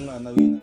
umwana w'ina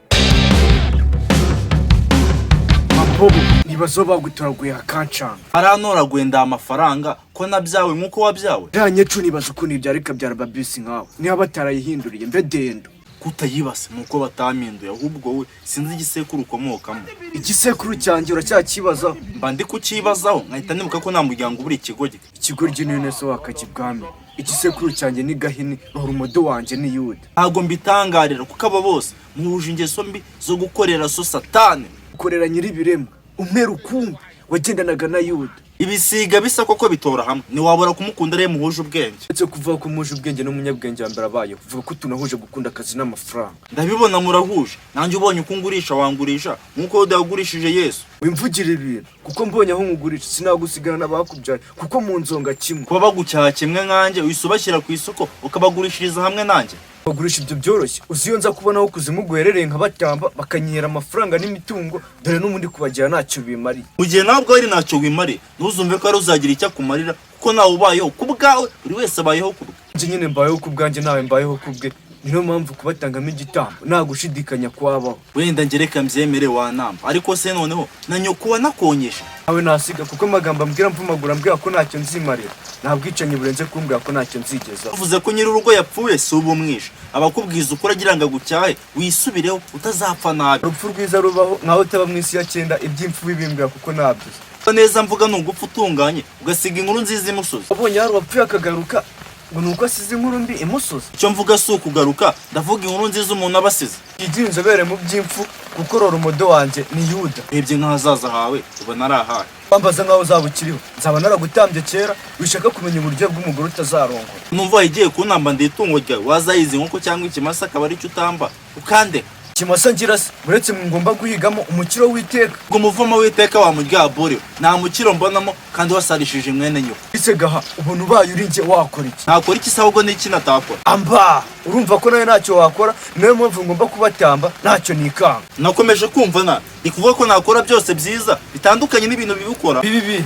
Mabobo nibazo bagutaraguye akancanga arantoraguye nda amafaranga ko nabyawe nkuko wabyawe ranyecu nibaza ukuntu ibyari kabyara babisi nkawe niba batarayihinduriye mbe dendo kutayibase nuko bataminduye ahubwo we sinzi igisekuru ukomokamo. Igisekuru cyanjye uracyakibaza mba ndi kukibazaho nkahita nibuka ko nta muryango ubura ikigoryi. Ikigoryi niyo neso wakakibwami. Igisekuru cyanjye ni Gahini, urumodo wanje ni Yuda. Ntago mbitangarira kuko aba bose muhuje ingeso mbi zo gukorera so Satani. Ukorera nyiri biremwa umwe rukumbi wagendanaga na Yuda. Ibisiga bisa koko bitora hamwe ni wabura kumukunda rero muhuje ubwenge. Etse kuvuga ko muhuje ubwenge n'umunyabwenge wambere abaye kuvuga ko tunahuje gukunda akazi n'amafaranga. Ndabibona murahuje nanjye ubonye ukungurisha wangurisha nkuko udagurishije Yesu. Wimvugire ibintu kuko mbonye aho ngugurisha sinagusigana n'abakubyaye kuko mu nzonga kimwe. Kuba bagucyaha kimwe nkanjye wisubashyira ku isoko ukabagurishiriza hamwe nanjye. Bagurisha ibyo byoroshye uziyo nza kubona aho kuzimu guherereye nkabatamba bakanyera amafaranga n'imitungo dore n'umundi kubagira ntacyo bimari. Ugiye nabwo ari ntacyo wimari ntuzumve ko ari uzagira icyo kumarira kuko nawe ubayeho kubwawe buri wese abayeho kubwe. Nje nyine mbayeho kubwanjye nawe mbayeho kubwe niyo mpamvu kubatangamo igitambo nagushidikanya kwabaho. Wenda ngereka mbyemere wanamba ariko se noneho na nyoko nakonyesha awe nasiga kuko amagambo ambwira mvumagura ambwira ko ntacyo nzimarira ntabwicanye burenze kumbwira ko ntacyo nzigeza. Uvuze ko nyiri urugo yapfuye si ubumwisha abakubwiza ukuri agira ngo agucyahe wisubireho utazapfa nabi. Urupfu rwiza rubaho nkaho utaba mu isi ya cyenda iby'imfu bibimbwira kuko nabyize neza mvuga nugupfa utunganye ugasiga inkuru nziza imusozi. Abonye hari wapfuye akagaruka ngo nuko asize inkuru mbi imusozi. Icyo mvuga si ukugaruka ndavuga inkuru nziza umuntu abasize. Igihe inzobere mu by'imfu kuko urumodo wanje ni Yuda. Urebye nk'ahazaza hawe ubona ari ahahe. Bambaza nkaho uzaba ukiriho nzaba naragutambye kera wishaka kumenya uburyo bw'umugore utazarongora. Numva igiye kunamba nditungo ryawe wazayizi nkuko cyangwa ikimasa akaba ari cyo utamba ukandeka. Kimasa ngira se uretse ngomba guhigamo umukiro w'iteka ngo umuvumo w'iteka wa muryabore nta mukiro mbonamo kandi wasarishije mwene nyoko. Isegaha ubona ubaye uri nje wakora iki? Nakora iki sabwo n'iki natakora. Amba urumva ko nawe ntacyo wakora niyo mpamvu ngomba kubatamba ntacyo nikanga. Nakomeje kumva na ikuvuga ko nakora byose byiza bitandukanye n'ibintu bibukora bibi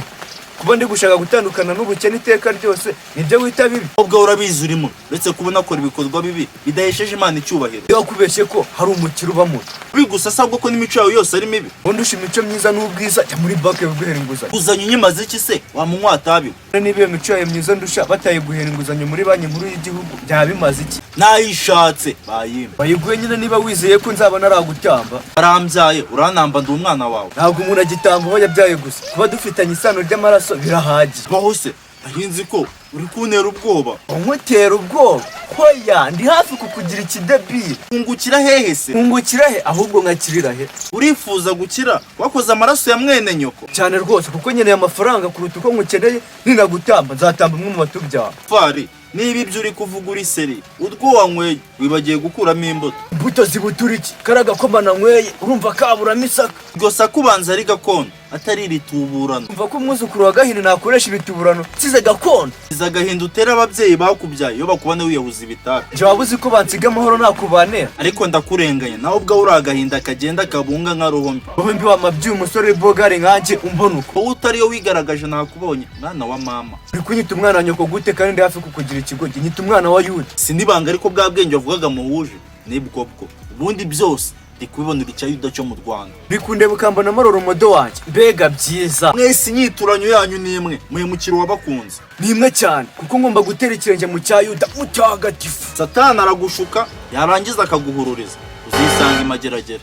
kuba ndi gushaka gutandukana n'ubukene iteka ryose nibyo wita bibi. Ubwo urabizi urimo uretse kubona akora ibikorwa bibi bidahesheje Imana icyubahiro. Iyo kubeshye ko hari umukiro ubamo bigusa sabwo ko n'imico yawe yose ari mibi. Undusha imico myiza n'ubwiza jya muri banki guhera inguzanyo. Uzanye unyimaze iki se wamunywa atabiwe. Niba iyo mico yawe myiza ndusha bataye guhera inguzanyo muri banki nkuru y'igihugu byabimaze iki? Nayishatse bayimba bayiguye nyine niba wizeye ko nzaba naragutamba. Arambyaye uranamba ndi umwana wawe. Ntabwo umuntu agitamba aho yabyaye gusa kuba dufitanye isano ry'amaraso birahagije. Baho se ahinzi ko uri kuntera ubwoba. Unkutera ubwoba hoya ndi hafi kukugira ikidebiri. Ungukira hehe se? Ungukira he ahubwo nkakirira he? Urifuza gukira wakoze amaraso ya mwene nyoko cyane rwose kuko nkeneye amafaranga kuruta uko nkukeneye ninagutamba nzatamba umwe mu batubyara. Fari niba ibyo uri kuvuga uri seri utwo wanyweye wibagiye gukuramo imbuto. Imbuto zibutura iki? Karaga ko bananyweye urumva kaburamo isaka. Gusa kubanza ari gakondo atari rituburano. Umva ko umwuzukuru wa Gahini nakoresha ibituburano size gakondo. Iza gahinda utera ababyeyi bakubyaye iyo bakubona wiyahuza ibitabi. Je wabuzi ko bansiga amahoro nakubanera. Ariko ndakurenganya nawe ubwo uri agahinda kagenda kabunga nka ruhombi. Ruhombi wa mabyi umusore bogare nkanje umbona uko. Wowe utari yo wigaragaje nakubonye mwana wa mama. Uri kunyita umwana wa nyoko gute kandi ndi hafi kukugira ikigogi nyita umwana wa Yuda. Sinibanga ariko bwa bwenge wavugaga muhuje nibwo bwo. Ubundi byose ndikubibonera icya Yuda cyo mu Rwanda. Bikunde bukambona maroro urumodo wanje. Mbega byiza. Mwese inyiturano yanyu nimwe muhemukiro wabakunze. Nimwe cyane kuko ngomba gutera ikirenge mu cya Yuda mutagatifu. Satani aragushuka yarangiza akaguhururiza uzisanga imageragere.